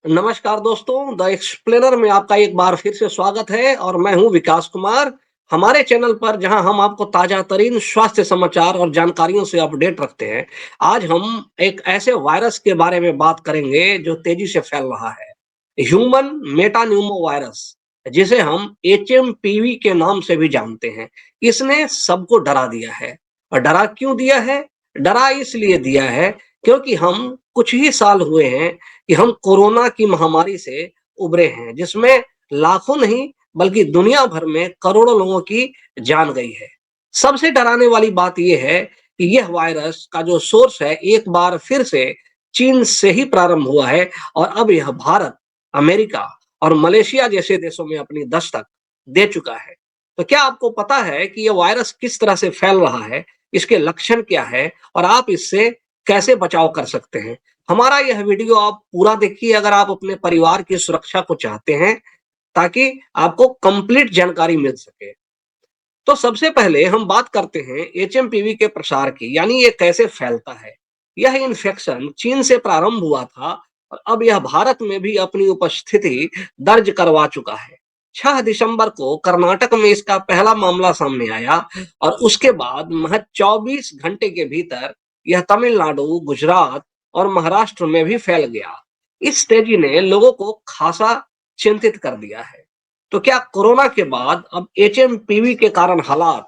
नमस्कार दोस्तों, the explainer में आपका एक बार फिर से स्वागत है और मैं हूं विकास कुमार। हमारे चैनल पर जहां हम आपको ताजा तरीन स्वास्थ्य समाचार और जानकारियों से अपडेट रखते हैं, आज हम एक ऐसे वायरस के बारे में बात करेंगे जो तेजी से फैल रहा है, ह्यूमन मेटान्यूमो वायरस, जिसे हम एचएमपीवी के नाम से भी जानते हैं। इसने सबको डरा दिया है। और डरा क्यों दिया है? डरा इसलिए दिया है क्योंकि हम कुछ ही साल हुए हैं कि हम कोरोना की महामारी से उबरे हैं, जिसमें लाखों नहीं बल्कि दुनिया भर में करोड़ों लोगों की जान गई है। सबसे डराने वाली बात यह है कि यह वायरस का जो सोर्स है एक बार फिर से चीन से ही प्रारंभ हुआ है और अब यह भारत, अमेरिका और मलेशिया जैसे देशों में अपनी दस्तक दे चुका है। तो क्या आपको पता है कि यह वायरस किस तरह से फैल रहा है, इसके लक्षण क्या है और आप इससे कैसे बचाव कर सकते हैं? हमारा यह वीडियो आप पूरा देखिए अगर आप अपने परिवार की सुरक्षा को चाहते हैं, ताकि आपको कंप्लीट जानकारी मिल सके। तो सबसे पहले हम बात करते हैं एचएमपीवी के प्रसार की, यानी ये कैसे फैलता है। यह इन्फेक्शन चीन से प्रारंभ हुआ था और अब यह भारत में भी अपनी उपस्थिति दर्ज करवा चुका है। 6 दिसंबर को कर्नाटक में इसका पहला मामला सामने आया और उसके बाद महज 24 घंटे के भीतर यह तमिलनाडु, गुजरात और महाराष्ट्र में भी फैल गया। इस तेजी ने लोगों को खासा चिंतित कर दिया है। तो क्या कोरोना के बाद अब एचएमपीवी के कारण हालात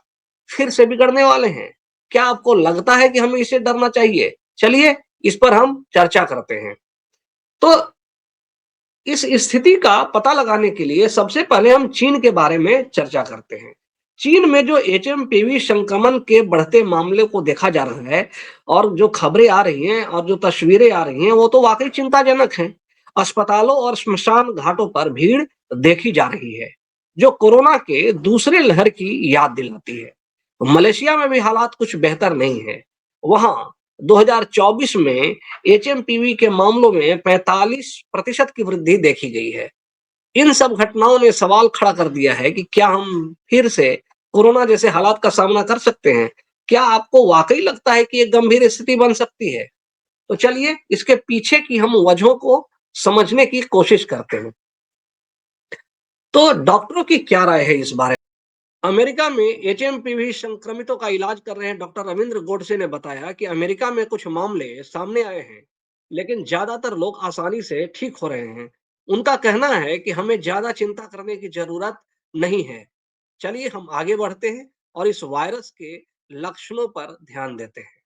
फिर से बिगड़ने वाले हैं? क्या आपको लगता है कि हमें इससे डरना चाहिए? चलिए इस पर हम चर्चा करते हैं। तो इस स्थिति का पता लगाने के लिए सबसे पहले हम चीन के बारे में चर्चा करते हैं। चीन में जो एचएमपीवी संक्रमण के बढ़ते मामले को देखा जा रहा है और जो खबरें आ रही हैं और जो तस्वीरें आ रही हैं, वो तो वाकई चिंताजनक हैं। अस्पतालों और श्मशान घाटों पर भीड़ देखी जा रही है, जो कोरोना के दूसरे लहर की याद दिलाती है। मलेशिया में भी हालात कुछ बेहतर नहीं है। वहां 2024 में एचएमपीवी के मामलों में 45% की वृद्धि देखी गई है। इन सब घटनाओं ने सवाल खड़ा कर दिया है कि क्या हम फिर से कोरोना जैसे हालात का सामना कर सकते हैं? क्या आपको वाकई लगता है कि ये गंभीर स्थिति बन सकती है? तो चलिए इसके पीछे की हम वजहों को समझने की कोशिश करते हैं। तो डॉक्टरों की क्या राय है इस बारे में? अमेरिका में एचएमपीवी संक्रमितों का इलाज कर रहे हैं डॉक्टर रविंद्र गोडसे ने बताया कि अमेरिका में कुछ मामले सामने आए हैं, लेकिन ज्यादातर लोग आसानी से ठीक हो रहे हैं। उनका कहना है कि हमें ज्यादा चिंता करने की जरूरत नहीं है। चलिए हम आगे बढ़ते हैं और इस वायरस के लक्षणों पर ध्यान देते हैं।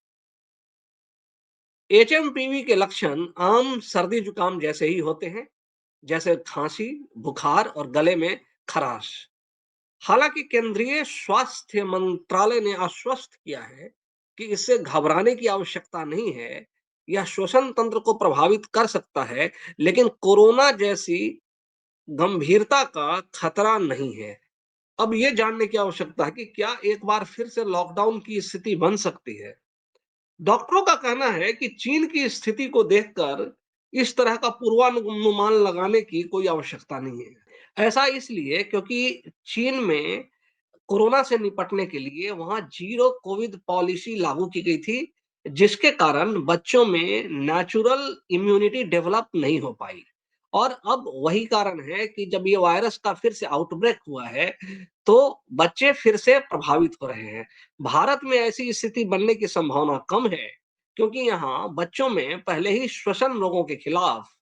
एचएमपीवी के लक्षण आम सर्दी जुकाम जैसे ही होते हैं, जैसे खांसी, बुखार और गले में खराश। हालांकि केंद्रीय स्वास्थ्य मंत्रालय ने आश्वस्त किया है कि इससे घबराने की आवश्यकता नहीं है। यह श्वसन तंत्र को प्रभावित कर सकता है, लेकिन कोरोना जैसी गंभीरता का खतरा नहीं है। अब यह जानने की आवश्यकता है कि क्या एक बार फिर से लॉकडाउन की स्थिति बन सकती है। डॉक्टरों का कहना है कि चीन की स्थिति को देखकर इस तरह का पूर्वानुमान लगाने की कोई आवश्यकता नहीं है। ऐसा इसलिए क्योंकि चीन में कोरोना से निपटने के लिए वहां जीरो कोविड पॉलिसी लागू की गई थी, जिसके कारण बच्चों में नेचुरल इम्यूनिटी डेवलप नहीं हो पाई। और अब वही कारण है कि जब ये वायरस का फिर से आउटब्रेक हुआ है, तो बच्चे फिर से प्रभावित हो रहे हैं। भारत में ऐसी स्थिति बनने की संभावना कम है, क्योंकि यहाँ बच्चों में पहले ही श्वसन रोगों के खिलाफ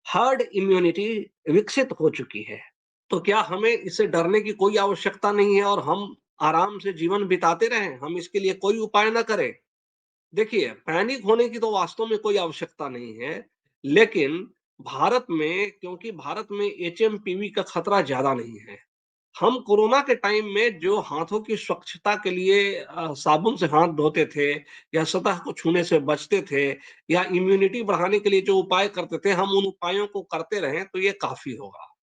हर्ड इम्यूनिटी विकसित हो चुकी है। तो क्या हमें इससे डरने की कोई आवश्यकता नहीं है और हम आराम से जीवन बिताते रहें, हम इसके लिए कोई उपाय ना करें? देखिए, पैनिक होने की तो वास्तव में कोई आवश्यकता नहीं है, लेकिन भारत में, क्योंकि भारत में एचएमपीवी का खतरा ज्यादा नहीं है। हम कोरोना के टाइम में जो हाथों की स्वच्छता के लिए साबुन से हाथ धोते थे या सतह को छूने से बचते थे या इम्यूनिटी बढ़ाने के लिए जो उपाय करते थे, हम उन उपायों को करते रहें तो ये काफी होगा।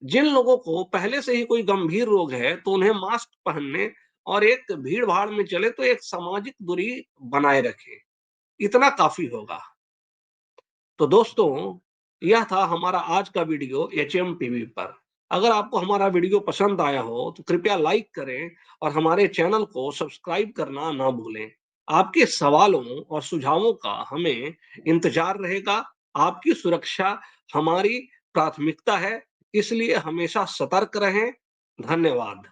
जिन लोगों को पहले से ही कोई गंभीर रोग है, तो उन्हें मास्क पहनने और एक भीड़-भाड़ में चले तो एक सामाजिक दूरी बनाए रखें। इतना काफ़ी होगा। तो दोस्तों, यह था हमारा आज का वीडियो एचएमपीवी पर। अगर आपको हमारा वीडियो पसंद आया हो, तो कृपया लाइक करें और हमारे चैनल को सब्सक्राइब करना ना भूलें। आपके सवालों और सुझावों का हमें इंतज़ार रहेगा। आपकी सुरक्षा हमारी प्राथमिकता है, इसलिए हमेशा सतर्क रहें। धन्यवाद।